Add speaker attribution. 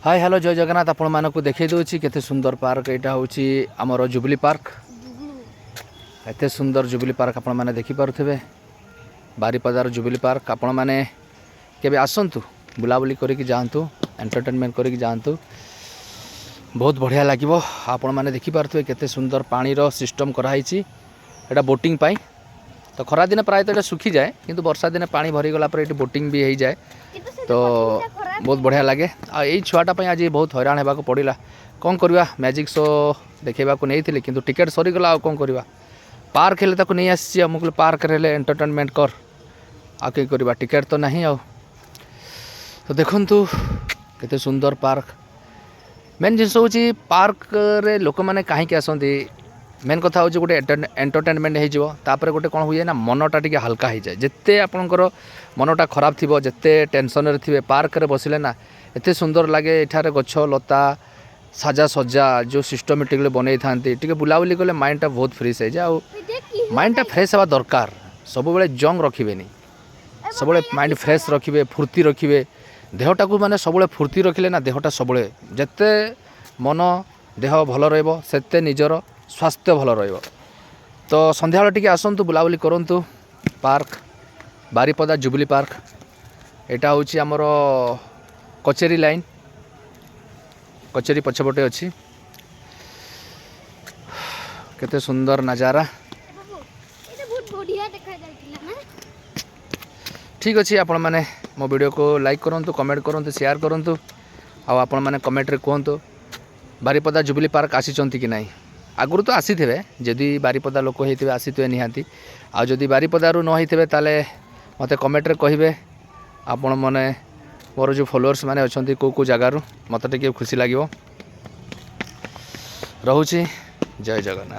Speaker 1: Hi hello जय जगन्नाथ आपण मानक देखई दूची केते सुंदर पार्क यहाँ हूँ आमर जुबली पार्क एत सुंदर जुबली पार्क आपण मैंने देखिपे बारीपदार जुबली पार्क आपण मैंने केबे आसतु बुलाबुली करके जातु एंटरटेनमेंट करके जातु बहुत बढ़िया लगे आपण मैंने देखिपे केते सुंदर पानी रो सिस्टम कराई एटा बोटिंग पाई तो खरा दिन प्राय तो सुखी जाए किंतु वर्षा दिन पानी भरीगला ये बोटिंग भी हो जाए तो बहुत बढ़िया लगे आ यही छुआटा आज बहुत हैरान होगा पड़ा कौन करवा मैजिक शो देखा नहीं थी किंतु टिकेट सरीगला कौन करवा पार्क हेले ताको नहीं आसी मुझे पार्क रे एंटरटेनमेंट कर आ कहीं करवा टिकेट तो नहीं आ तो देखु केते सुंदर पार्क मेन जिन हूँ पार्क रे लोक मैंने कहीं आसती मेन कथा हूँ गोटे एंटरटेनमेंट होपर गोटे कौन हुए ना मनटा टी हल्का हो जाए जिते आपंकर मनटा खराब थी जिते टेंशन थे पार्क रे बसिले ना एत सुंदर लगे एठार गछ लता साजा सजा जो सिस्टमेटिकली बनई था बुलाबुली कले माइंडटा बहुत फ्रेश हो जाए माइंडटा फ्रेश हवा दरकार सब जंग रखिए सब माइंड फ्रेश रखिए फुर्ती रखिए देहटा को माने सब फुर्ती रखिले ना देहटा सब जिते मन देह भल रते निजर स्वास्थ्य भल रहिबो तो संध्या बेले टिके आसंतु बुलाबुली करंतु पार्क बारीपदा जुबली पार्क एटा होची हमर कचेरी लाइन कचेरी पछपटे अछि केते सुंदर नजारा ठीक अच्छे आपण मैंने मो वीडियो को लाइक करंतु कमेंट करंतु शेयर करंतु आ आपण मैंने कमेंट रे कहंतु बारीपदा जुबली पार्क आसीचंती कि नहीं आगुरी तो आसी थे जदि बारीपदा लोक होते आसी थे निहाती आदि बारीपदारू न होते ताले मते कमेंट रे कहिबे आपण माने मोर जो फॉलोअर्स माने अछंती को जगारू मते टिके खुशी लागिवो रहूची जय जगन्नाथ।